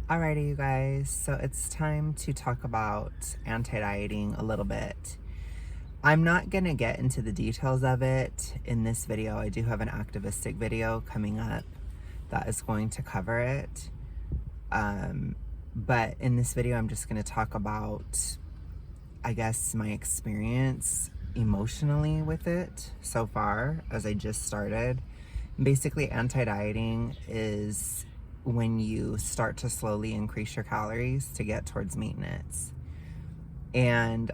Alrighty, you guys, so it's time to talk about anti-dieting a little bit. I'm not gonna get into the details of it in this video. I do have an activistic video coming up that is going to cover it. But in this video, I'm just gonna talk about, I guess, my experience emotionally with it so far, as I just started. Basically, anti-dieting is when you start to slowly increase your calories to get towards maintenance. And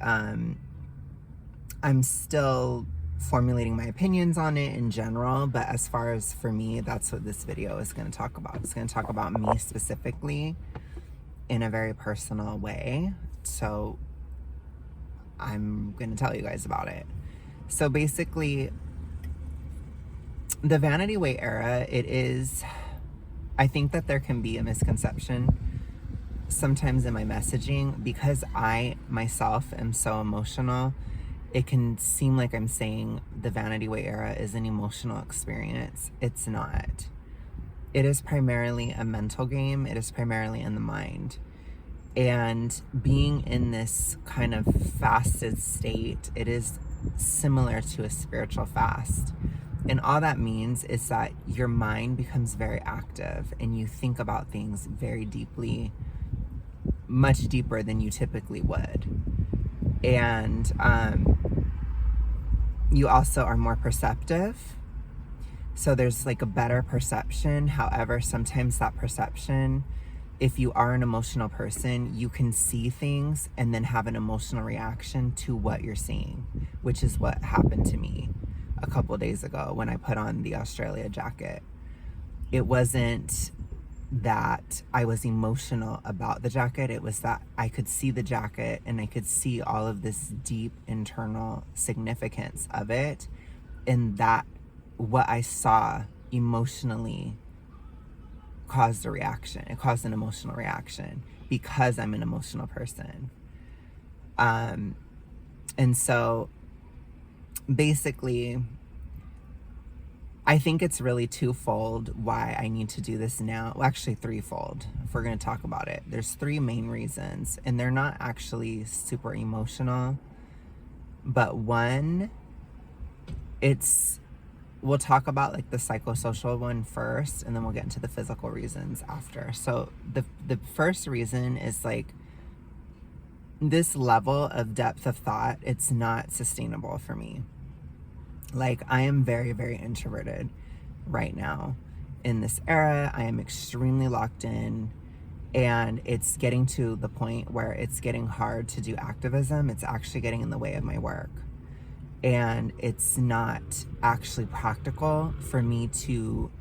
I'm still formulating my opinions on it in general, but as far as for me, that's what this video is going to talk about. It's going to talk about me specifically in a very personal way. So I'm going to tell you guys about it. So basically, the vanity weight era, I think that there can be a misconception sometimes in my messaging because I myself am so emotional. It can seem like I'm saying the vanity weight era is an emotional experience. It's not. It is primarily a mental game. It is primarily in the mind. And being in this kind of fasted state, it is similar to a spiritual fast. And all that means is that your mind becomes very active and you think about things very deeply, much deeper than you typically would. And you also are more perceptive. So there's like a better perception. However, sometimes that perception, if you are an emotional person, you can see things and then have an emotional reaction to what you're seeing, which is what happened to me a couple days ago when I put on the Australia jacket. It wasn't that I was emotional about the jacket. It was that I could see the jacket and I could see all of this deep internal significance of it. And that what I saw emotionally caused a reaction. It caused an emotional reaction because I'm an emotional person. And so basically, I think it's really twofold why I need to do this now. Well, actually threefold, if we're going to talk about it. There's three main reasons, and they're not actually super emotional. But one, we'll talk about like the psychosocial one first, and then we'll get into the physical reasons after. So the first reason is like this level of depth of thought, it's not sustainable for me. Like, I am very, very introverted right now in this era. I am extremely locked in, and it's getting to the point where it's getting hard to do activism. It's actually getting in the way of my work. And it's not actually practical for me to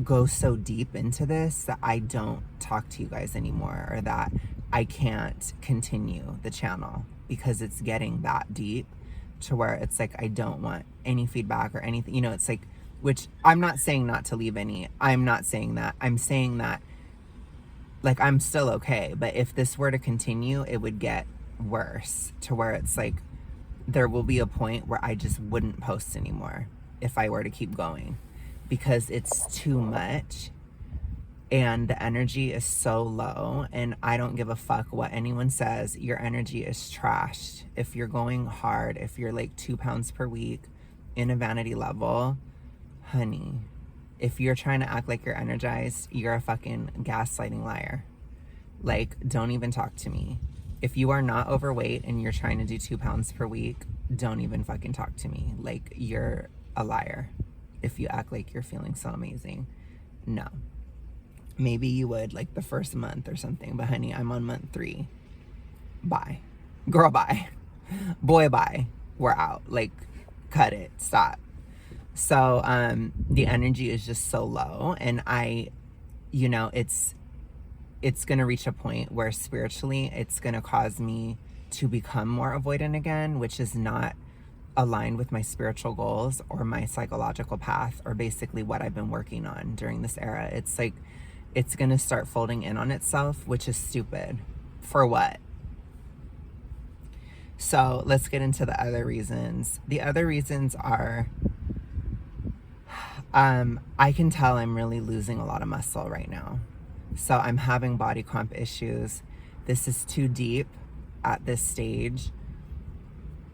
go so deep into this that I don't talk to you guys anymore, or that I can't continue the channel because it's getting that deep to where it's like I don't want any feedback or anything. You know, it's like, which I'm not saying not to leave any. I'm not saying that. I'm saying that like I'm still okay, but if this were to continue, it would get worse to where it's like there will be a point where I just wouldn't post anymore if I were to keep going, because it's too much and the energy is so low, and I don't give a fuck what anyone says. Your energy is trashed. If you're going hard, if you're like 2 pounds per week in a vanity level, honey, if you're trying to act like you're energized, you're a fucking gaslighting liar. Like, don't even talk to me. If you are not overweight and you're trying to do 2 pounds per week, don't even fucking talk to me. Like, you're a liar if you act like you're feeling so amazing. No. Maybe you would like the first month or something, but honey, I'm on month 3. Bye. Girl, bye. Boy, bye. We're out. Like, cut it. Stop. So, the energy is just so low, and it's going to reach a point where spiritually it's going to cause me to become more avoidant again, which is not aligned with my spiritual goals or my psychological path, or basically what I've been working on during this era. It's like, it's going to start folding in on itself, which is stupid. For what? So let's get into the other reasons. The other reasons are, I can tell I'm really losing a lot of muscle right now. So I'm having body comp issues. This is too deep at this stage.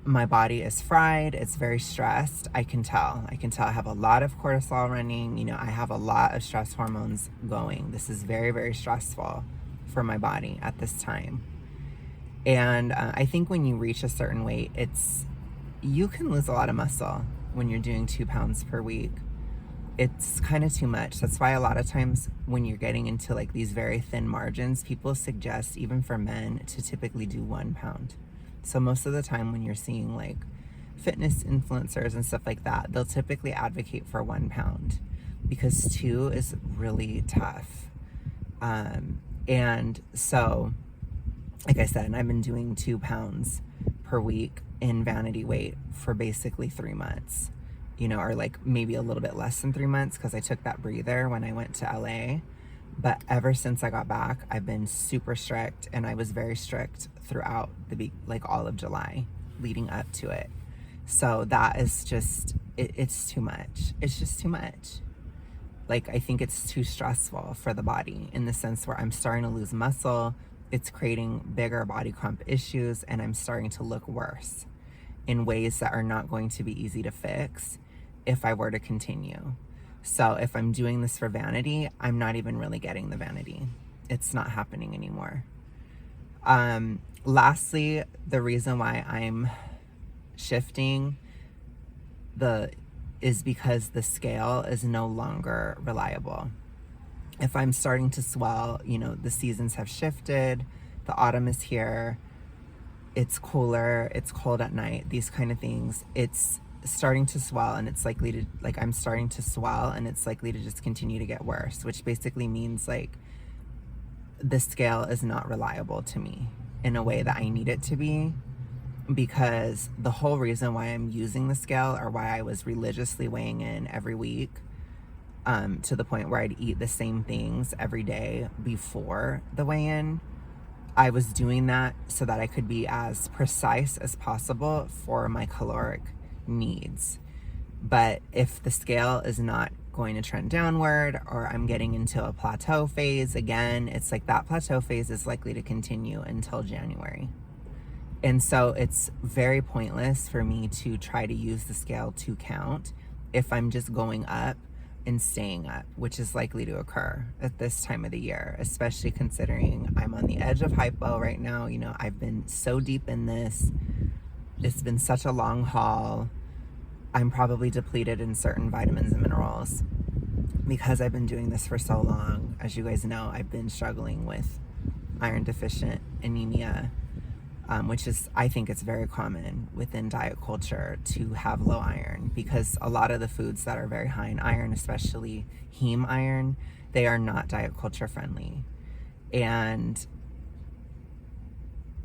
My body is fried. It's very stressed. I can tell. I have a lot of cortisol running. You know, I have a lot of stress hormones going. This is very, very stressful for my body at this time. And I think when you reach a certain weight, you can lose a lot of muscle when you're doing 2 pounds per week. It's kind of too much. That's why a lot of times when you're getting into like these very thin margins, people suggest, even for men, to typically do 1 pound. So most of the time when you're seeing like fitness influencers and stuff like that, they'll typically advocate for 1 pound because 2 is really tough. And so, like I said, I've been doing 2 pounds per week in vanity weight for basically 3 months, you know, or like maybe a little bit less than 3 months because I took that breather when I went to LA. But ever since I got back, I've been super strict, and I was very strict throughout like all of July leading up to it. So that is just, it's too much. It's just too much. Like, I think it's too stressful for the body in the sense where I'm starting to lose muscle. It's creating bigger body comp issues, and I'm starting to look worse in ways that are not going to be easy to fix if I were to continue. So if I'm doing this for vanity, I'm not even really getting the vanity. It's not happening anymore. Lastly, the reason why I'm shifting is because the scale is no longer reliable. If I'm starting to swell, you know, the seasons have shifted, the autumn is here, it's cooler, it's cold at night, these kind of things. It's starting to swell, and it's likely to, like, I'm starting to swell, and it's likely to just continue to get worse, which basically means like the scale is not reliable to me in a way that I need it to be, because the whole reason why I'm using the scale, or why I was religiously weighing in every week, to the point where I'd eat the same things every day before the weigh-in, I was doing that so that I could be as precise as possible for my caloric needs. But if the scale is not going to trend downward, or I'm getting into a plateau phase again, it's like that plateau phase is likely to continue until January. And so it's very pointless for me to try to use the scale to count if I'm just going up and staying up, which is likely to occur at this time of the year, especially considering I'm on the edge of hypo right now. You know, I've been so deep in this. It's been such a long haul. I'm probably depleted in certain vitamins and minerals because I've been doing this for so long. As you guys know, I've been struggling with iron deficient anemia, which is, I think it's very common within diet culture to have low iron, because a lot of the foods that are very high in iron, especially heme iron, they are not diet culture friendly. And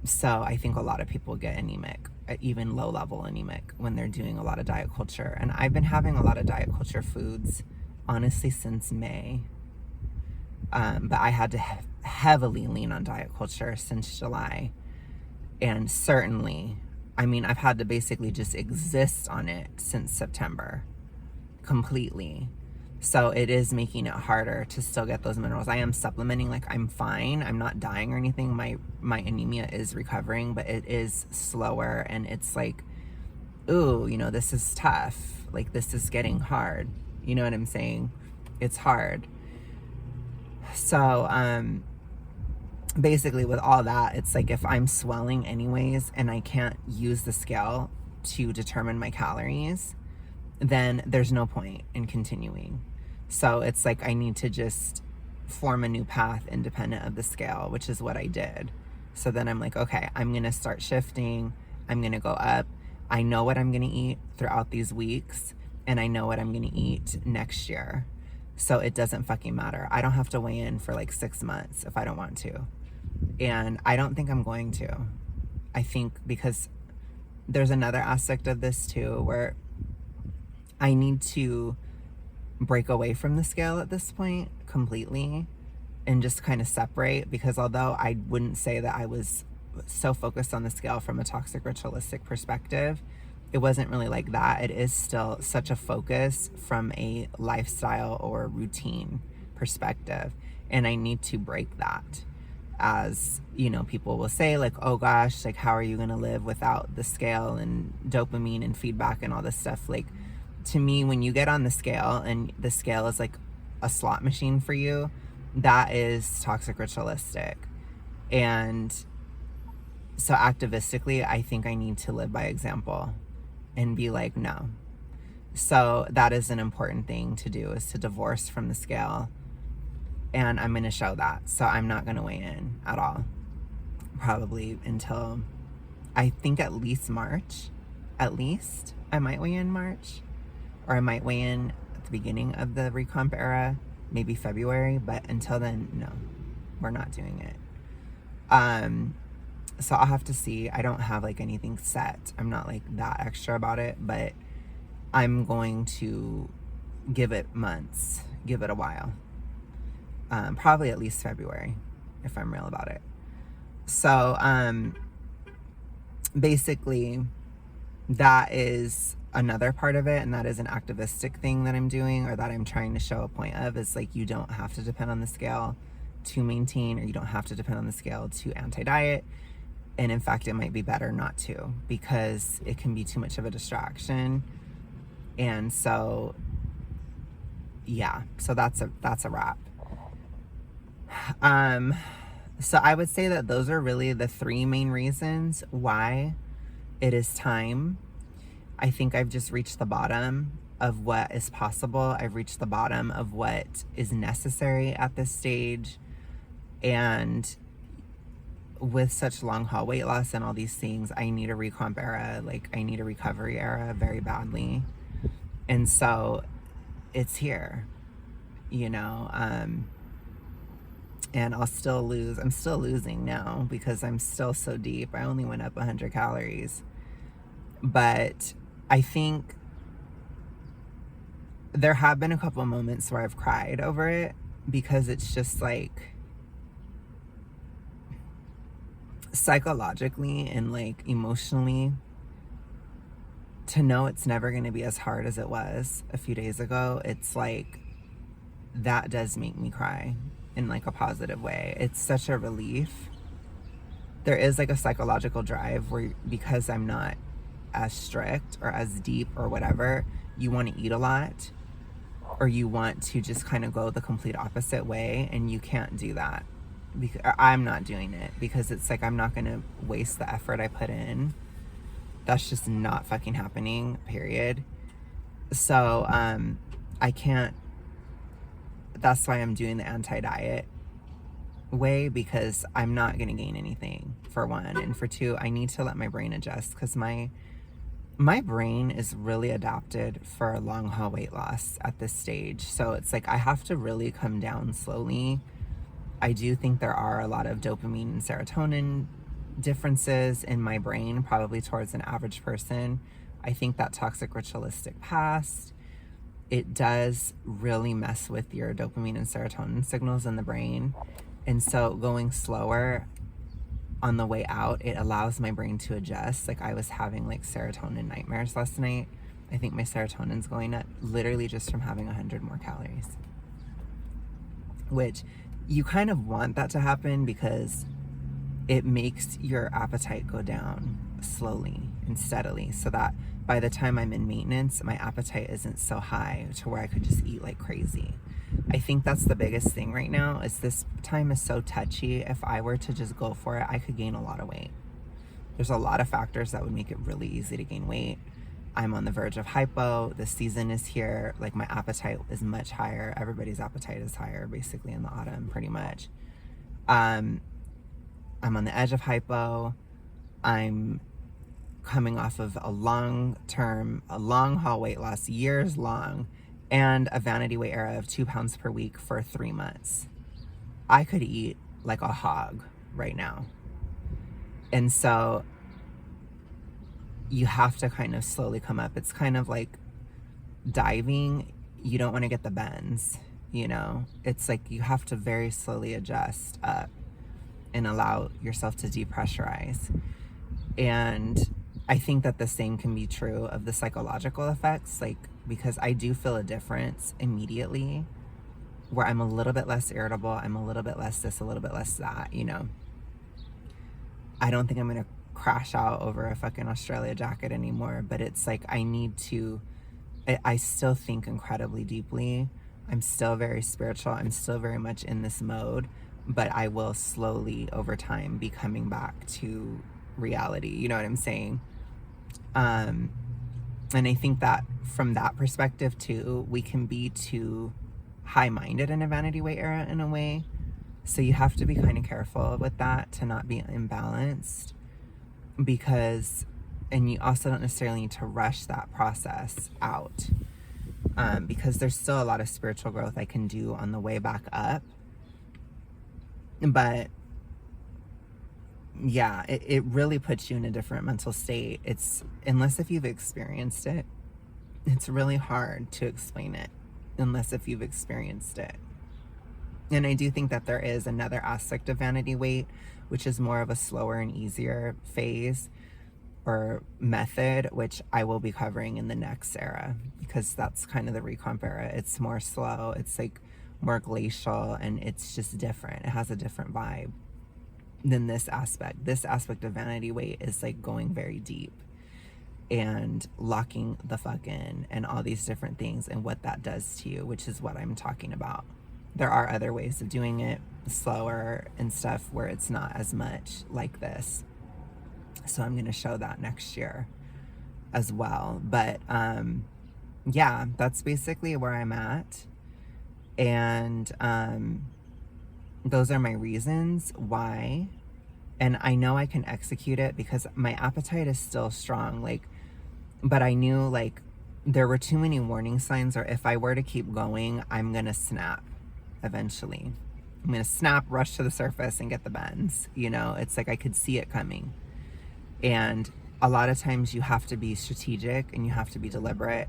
so I think a lot of people get anemic, even low level anemic, when they're doing a lot of diet culture. And I've been having a lot of diet culture foods, honestly, since May. But I had to heavily lean on diet culture since July. And certainly, I mean, I've had to basically just exist on it since September, completely. So it is making it harder to still get those minerals. I am supplementing, like, I'm fine. I'm not dying or anything. My anemia is recovering, but it is slower, and it's like, ooh, you know, this is tough. Like, this is getting hard. You know what I'm saying? It's hard. So, basically with all that, it's like if I'm swelling anyways and I can't use the scale to determine my calories, then there's no point in continuing. So it's like I need to just form a new path independent of the scale, which is what I did. So then I'm like, okay, I'm gonna start shifting. I'm gonna go up. I know what I'm gonna eat throughout these weeks, and I know what I'm gonna eat next year. So it doesn't fucking matter. I don't have to weigh in for like 6 months if I don't want to. And I don't think I'm going to. I think because there's another aspect of this too, where I need to break away from the scale at this point completely and just kind of separate, because although I wouldn't say that I was so focused on the scale from a toxic ritualistic perspective, it wasn't really like that. It is still such a focus from a lifestyle or routine perspective. And I need to break that. As you know, people will say like, oh gosh, like how are you going to live without the scale and dopamine and feedback and all this stuff? Like, to me, when you get on the scale and the scale is like a slot machine for you, that is toxic ritualistic. And so activistically, I think I need to live by example and be like, no. So that is an important thing to do, is to divorce from the scale. And I'm going to show that. So I'm not going to weigh in at all. Probably until, I think, at least March. At least. I might weigh in March. Or I might weigh in at the beginning of the recomp era. Maybe February. But until then, no. We're not doing it. So I'll have to see. I don't have like anything set. I'm not like that extra about it. But I'm going to give it months. Give it a while. Probably at least February, if I'm real about it. So basically, that is another part of it, and that is an activistic thing that I'm doing, or that I'm trying to show a point of. Is like, you don't have to depend on the scale to maintain, or you don't have to depend on the scale to anti-diet. And in fact, it might be better not to, because it can be too much of a distraction. And so, yeah, so that's a wrap. So I would say that those are really the three main reasons why it is time. I think I've just reached the bottom of what is possible. I've reached the bottom of what is necessary at this stage. And with such long haul weight loss and all these things, I need a recomp era. Like, I need a recovery era very badly. And so it's here, you know, and I'll still lose. I'm still losing now because I'm still so deep. I only went up 100 calories. But I think there have been a couple of moments where I've cried over it, because it's just like, psychologically and like emotionally, to know it's never going to be as hard as it was a few days ago, it's like, that does make me cry in like a positive way. It's such a relief. There is like a psychological drive where, because I'm not as strict or as deep or whatever, you want to eat a lot, or you want to just kind of go the complete opposite way, and you can't do that. Because I'm not doing it, because it's like, I'm not going to waste the effort I put in. That's just not fucking happening, period. So I can't. That's why I'm doing the anti-diet way, because I'm not going to gain anything, for one. And for two, I need to let my brain adjust, because my brain is really adapted for long haul weight loss at this stage. So it's like, I have to really come down slowly. I do think there are a lot of dopamine and serotonin differences in my brain, probably towards an average person. I think that toxic ritualistic past, it does really mess with your dopamine and serotonin signals in the brain. And so going slower on the way out, it allows my brain to adjust. Like, I was having like serotonin nightmares last night. I think my serotonin's going up literally just from having 100 more calories, which you kind of want that to happen, because it makes your appetite go down slowly and steadily, so that by the time I'm in maintenance, my appetite isn't so high to where I could just eat like crazy. I think that's the biggest thing right now, is this time is so touchy. If I were to just go for it, I could gain a lot of weight. There's a lot of factors that would make it really easy to gain weight. I'm on the verge of hypo. The season is here. Like, my appetite is much higher. Everybody's appetite is higher basically in the autumn, pretty much. I'm on the edge of hypo. I'm coming off of a long haul weight loss, years long, and a vanity weight era of 2 pounds per week for 3 months. I could eat like a hog right now. And so you have to kind of slowly come up. It's kind of like diving. You don't want to get the bends, you know? It's like you have to very slowly adjust up and allow yourself to depressurize. And I think that the same can be true of the psychological effects, like, because I do feel a difference immediately where I'm a little bit less irritable, I'm a little bit less this, a little bit less that, you know. I don't think I'm gonna crash out over a fucking Australia jacket anymore, but it's like I need to, I still think incredibly deeply. I'm still very spiritual. I'm still very much in this mode, but I will slowly over time be coming back to reality. You know what I'm saying? And I think that from that perspective too, we can be too high-minded in a vanity weight era in a way. So you have to be kind of careful with that to not be imbalanced, because, and you also don't necessarily need to rush that process out, because there's still a lot of spiritual growth I can do on the way back up. But yeah, it really puts you in a different mental state. It's, unless if you've experienced it, it's really hard to explain it unless if you've experienced it. And I do think that there is another aspect of vanity weight, which is more of a slower and easier phase or method, which I will be covering in the next era, because that's kind of the recomp era. It's more slow, it's like more glacial, and it's just different. It has a different vibe than this aspect. This aspect of vanity weight is like going very deep and locking the fuck in and all these different things and what that does to you, which is what I'm talking about. There are other ways of doing it, slower and stuff, where it's not as much like this. So I'm going to show that next year as well. But yeah, that's basically where I'm at. And those are my reasons why. And I know I can execute it because my appetite is still strong. Like, but I knew like there were too many warning signs, or if I were to keep going, I'm going to snap eventually. I'm going to snap, rush to the surface, and get the bends. You know, it's like I could see it coming. And a lot of times you have to be strategic and you have to be deliberate.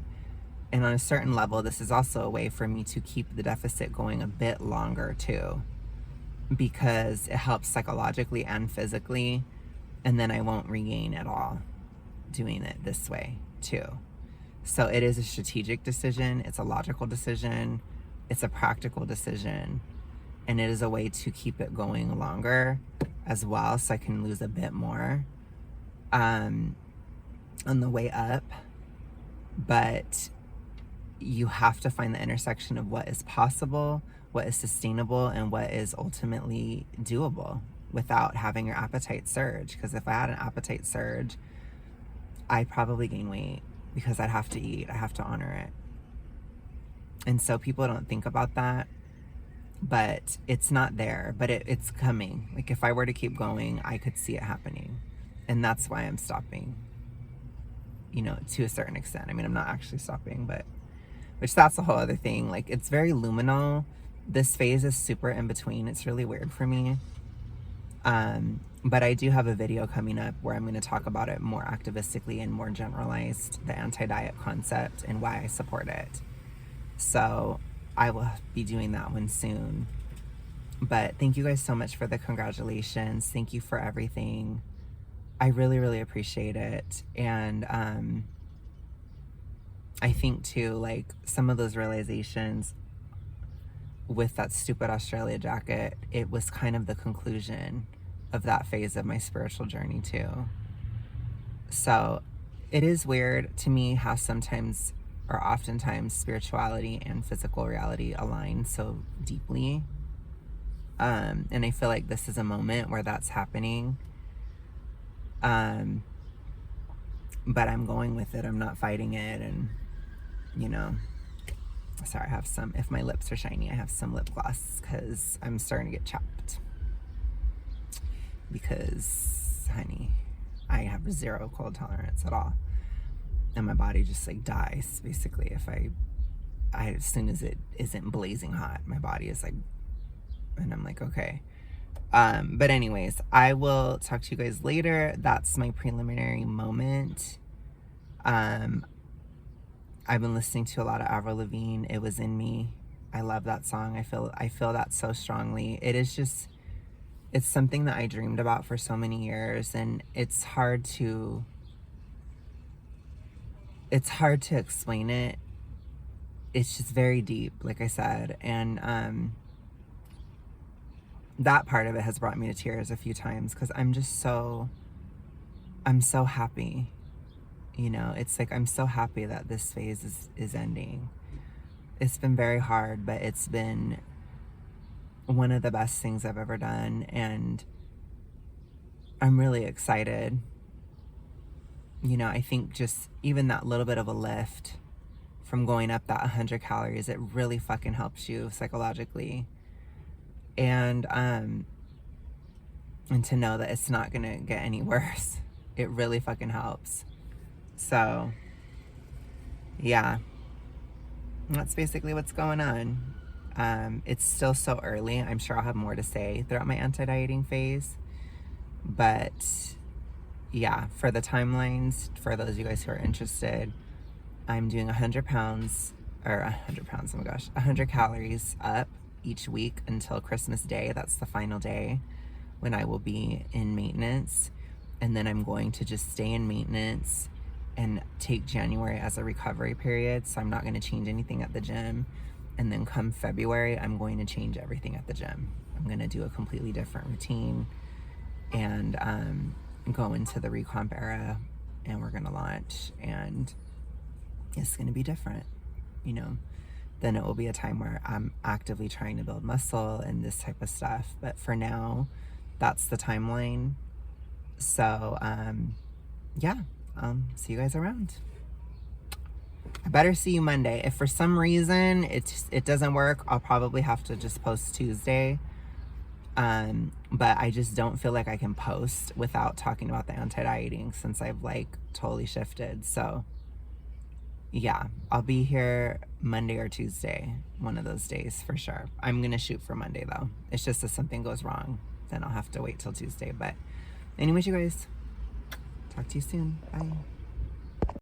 And on a certain level, this is also a way for me to keep the deficit going a bit longer too, because it helps psychologically and physically, and then I won't regain at all doing it this way too. So it is a strategic decision, it's a logical decision, it's a practical decision, and it is a way to keep it going longer as well, so I can lose a bit more on the way up. But you have to find the intersection of what is possible, what is sustainable, and what is ultimately doable without having your appetite surge. Because if I had an appetite surge, I'd probably gain weight because I'd have to eat, I have to honor it. And so people don't think about that, but it's not there, but it's coming. Like if I were to keep going, I could see it happening. And that's why I'm stopping, you know, to a certain extent. I mean, I'm not actually stopping, but, which that's a whole other thing. Like it's very luminal. This phase is super in between. It's really weird for me. But I do have a video coming up where I'm going to talk about it more activistically and more generalized, the anti-diet concept and why I support it. So I will be doing that one soon. But thank you guys so much for the congratulations. Thank you for everything. I really, really appreciate it. And I think too, like some of those realizations with that stupid Australia jacket, it was kind of the conclusion of that phase of my spiritual journey too. So it is weird to me how sometimes, or oftentimes, spirituality and physical reality align so deeply. And I feel like this is a moment where that's happening. But I'm going with it. I'm not fighting it. And, you know, sorry, I have some, if my lips are shiny, I have some lip gloss because I'm starting to get chapped. Because, honey, I have zero cold tolerance at all. And my body just like dies, basically. If I as soon as it isn't blazing hot, my body is like, and I'm like, okay. But anyways, I will talk to you guys later. That's my preliminary moment. I've been listening to a lot of Avril Lavigne. It Was In Me. I love that song. I feel that so strongly. It is just, it's something that I dreamed about for so many years, and it's hard to explain it it's just very deep, like I said. And that part of it has brought me to tears a few times because I'm so happy. You know, it's like I'm so happy that this phase is ending. It's been very hard, but it's been one of the best things I've ever done, and I'm really excited. You know, I think just even that little bit of a lift from going up that 100 calories, it really fucking helps you psychologically. And to know that it's not gonna get any worse, it really fucking helps. So yeah, that's basically what's going on. It's still so early. I'm sure I'll have more to say throughout my anti-dieting phase, but yeah, for the timelines, for those of you guys who are interested, I'm doing 100 pounds, or 100 pounds, oh my gosh, 100 calories up each week until Christmas Day. That's the final day when I will be in maintenance. And then I'm going to just stay in maintenance and take January as a recovery period. So I'm not going to change anything at the gym. And then come February, I'm going to change everything at the gym. I'm going to do a completely different routine and go into the recomp era, and we're going to launch, and it's going to be different, you know. Then it will be a time where I'm actively trying to build muscle and this type of stuff. But for now, that's the timeline. So yeah, see you guys around. I better see you Monday. If for some reason it doesn't work, I'll probably have to just post Tuesday. But I just don't feel like I can post without talking about the anti-dieting since I've like totally shifted. So yeah, I'll be here Monday or Tuesday, one of those days for sure. I'm gonna shoot for Monday though. It's just if something goes wrong, then I'll have to wait till Tuesday. But anyways, you guys, talk to you soon. Bye.